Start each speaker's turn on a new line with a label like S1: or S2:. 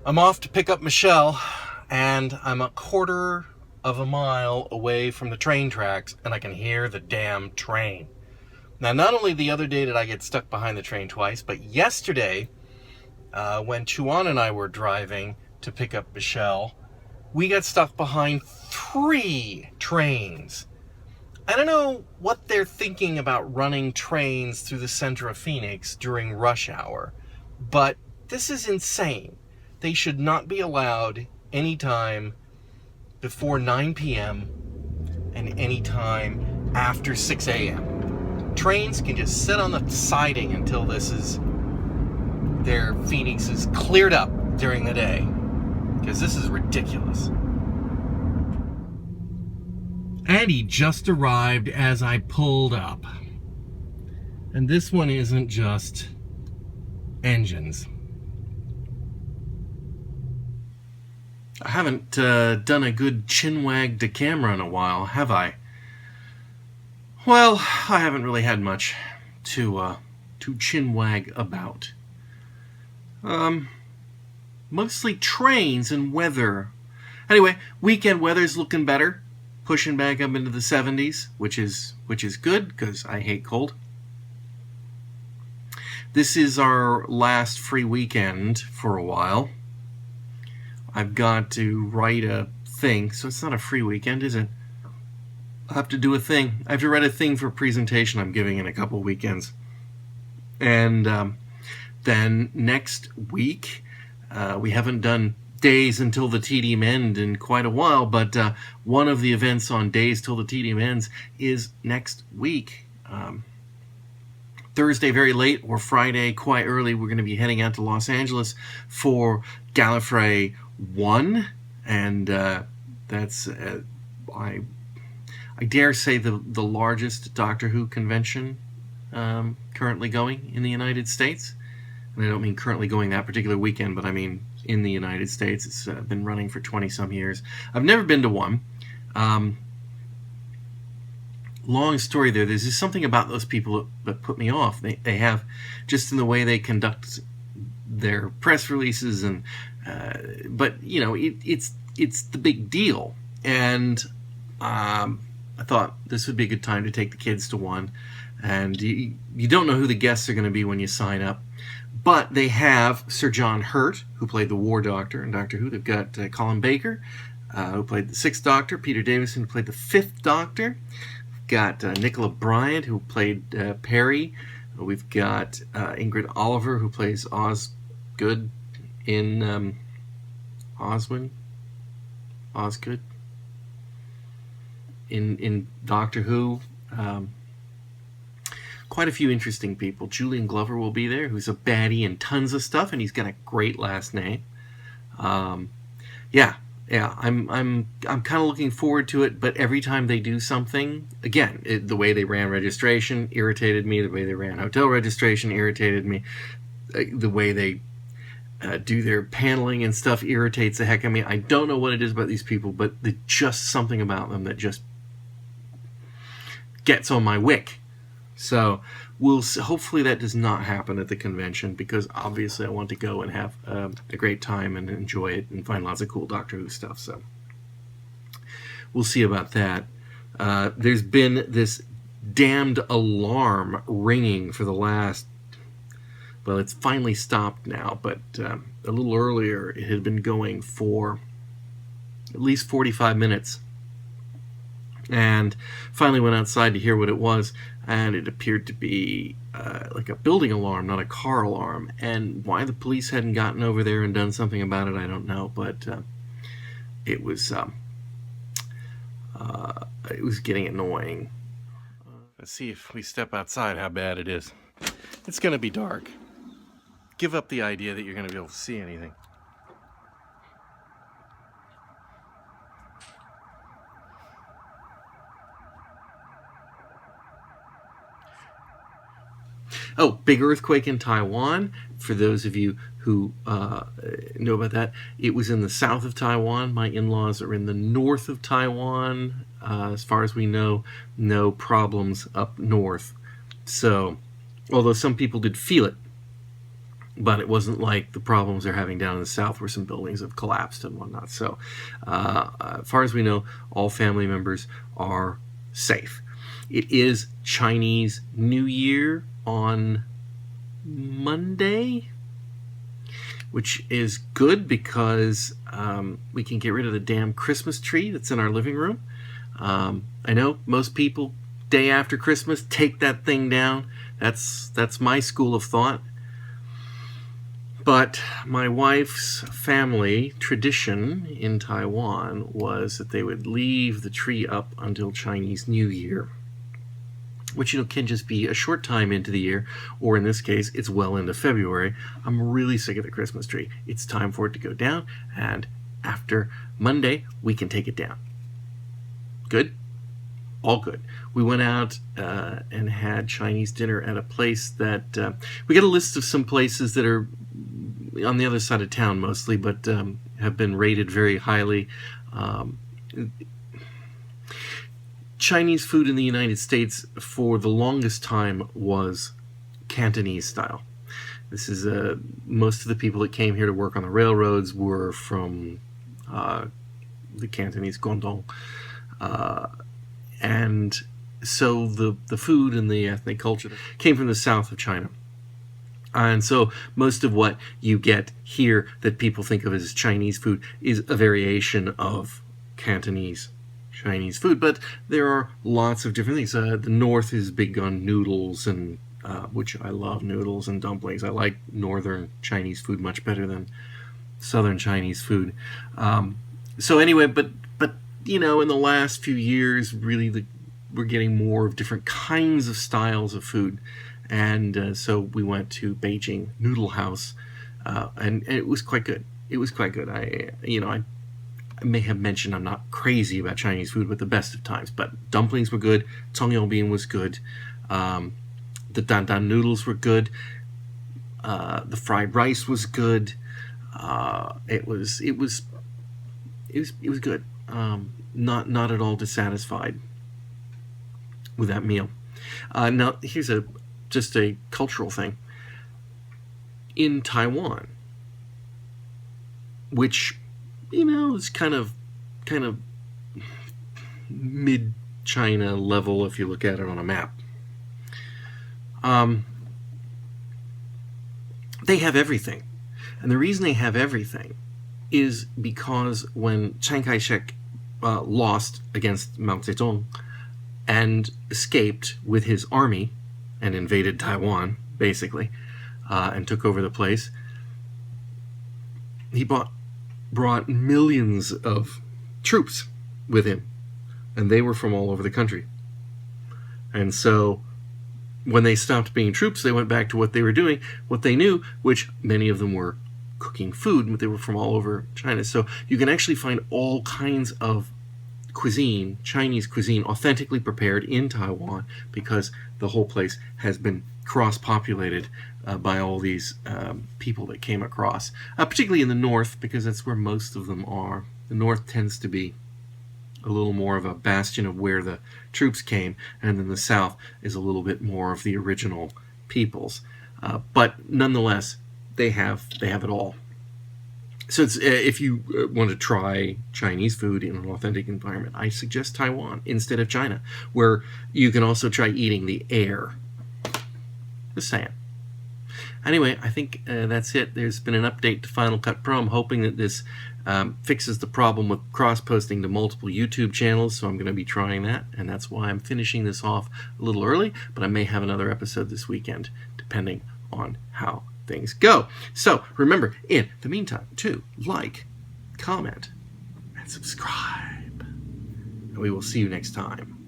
S1: I'm off to pick up Michelle, and I'm a quarter of a mile away from the train tracks, and I can hear the damn train. Now, not only the other day did I get stuck behind the train twice, but yesterday, when Chuan and I were driving to pick up Michelle, we got stuck behind 3 trains. I don't know what they're thinking about running trains through the center of Phoenix during rush hour, but this is insane. They should not be allowed anytime before 9 p.m. and anytime after 6 a.m. Trains can just sit on the siding until their Phoenix is cleared up during the day, because this is ridiculous. And he just arrived as I pulled up. And this one isn't just engines. I haven't done a good chin wag to camera in a while, have I? Well, I haven't really had much to chin wag about. Mostly trains and weather. Anyway, weekend weather's looking better, pushing back up into the 70s, which is good because I hate cold. This is our last free weekend for a while. I've got to write a thing, so it's not a free weekend, is it? I'll have to do a thing. I have to write a thing for a presentation I'm giving in a couple weekends. And then next week, we haven't done Days Until the Tedium End in quite a while, but one of the events on Days Till the Tedium Ends is next week. Thursday very late or Friday quite early, we're going to be heading out to Los Angeles for Gallifrey One, and that's I dare say the largest Doctor Who convention currently going in the United States. And I don't mean currently going that particular weekend, but I mean in the United States. It's been running for 20-some years. I've never been to one. Long story there. There's just something about those people that put me off. They have, just in the way they conduct their press releases, and but you know, it's the big deal. And I thought this would be a good time to take the kids to one. And you don't know who the guests are going to be when you sign up. But they have Sir John Hurt, who played the War Doctor in Doctor Who. They've got Colin Baker, who played the 6th Doctor. Peter Davison, who played the 5th Doctor. We've got Nicola Bryant, who played Perry. We've got Ingrid Oliver, who plays Osgood in Osgood in Doctor Who. Quite a few interesting people. Julian Glover will be there, who's a baddie in tons of stuff, and he's got a great last name. I'm kind of looking forward to it. But every time they do something, again, the way they ran registration irritated me. The way they ran hotel registration irritated me. The way they do their paneling and stuff irritates the heck out of me. I don't know what it is about these people, but there's just something about them that just gets on my wick. So hopefully that does not happen at the convention, because obviously I want to go and have a great time and enjoy it and find lots of cool Doctor Who stuff. So we'll see about that. There's been this damned alarm ringing for the last, well, it's finally stopped now, but a little earlier it had been going for at least 45 minutes. And finally went outside to hear what it was, and it appeared to be like a building alarm, not a car alarm. And why the police hadn't gotten over there and done something about it, I don't know. But it was getting annoying. Let's see if we step outside how bad it is. It's going to be dark. Give up the idea that you're going to be able to see anything. Oh, big earthquake in Taiwan. For those of you who know about that, it was in the south of Taiwan. My in-laws are in the north of Taiwan. As far as we know, no problems up north. So, although some people did feel it. But it wasn't like the problems they're having down in the south where some buildings have collapsed and whatnot. So as far as we know, all family members are safe. It is Chinese New Year on Monday, which is good because we can get rid of the damn Christmas tree that's in our living room. I know most people, day after Christmas, take that thing down. That's my school of thought. But my wife's family tradition in Taiwan was that they would leave the tree up until Chinese New Year, which, can just be a short time into the year, or in this case, it's well into February. I'm really sick of the Christmas tree. It's time for it to go down, and after Monday, we can take it down. Good? All good. We went out and had Chinese dinner at a place that we got a list of some places that are on the other side of town mostly, but have been rated very highly. Chinese food in the United States for the longest time was Cantonese style. This is most of the people that came here to work on the railroads were from the Cantonese Guangdong. And so the food and the ethnic culture came from the south of China. And so most of what you get here that people think of as Chinese food is a variation of Cantonese Chinese food. But there are lots of different things. The north is big on noodles, and which I love noodles and dumplings. I like northern Chinese food much better than southern Chinese food. So anyway, but in the last few years, really we're getting more of different kinds of styles of food. And so we went to Beijing Noodle House, and it was quite good. It was quite good. I may have mentioned I'm not crazy about Chinese food, but the best of times. But dumplings were good. Tongyao bean was good. The dandan noodles were good. The fried rice was good. It was good. Not at all dissatisfied with that meal. Now here's just a cultural thing. In Taiwan, which is kind of mid-China level if you look at it on a map. They have everything. And the reason they have everything is because when Chiang Kai-shek lost against Mao Zedong and escaped with his army and invaded Taiwan, basically, and took over the place, he brought millions of troops with him, and they were from all over the country. And so when they stopped being troops, they went back to what they were doing, what they knew, which many of them were cooking food, but they were from all over China. So you can actually find all kinds of cuisine, Chinese cuisine, authentically prepared in Taiwan, because the whole place has been cross-populated by all these people that came across, particularly in the north, because that's where most of them are. The north tends to be a little more of a bastion of where the troops came, and then the south is a little bit more of the original peoples. But nonetheless, they have it all. So it's, if you want to try Chinese food in an authentic environment, I suggest Taiwan instead of China, where you can also try eating the air. Just saying. Anyway, I think that's it. There's been an update to Final Cut Pro. I'm hoping that this fixes the problem with cross-posting to multiple YouTube channels, so I'm going to be trying that, and that's why I'm finishing this off a little early, but I may have another episode this weekend, depending on how things go. So remember, in the meantime, to like, comment, and subscribe. And we will see you next time.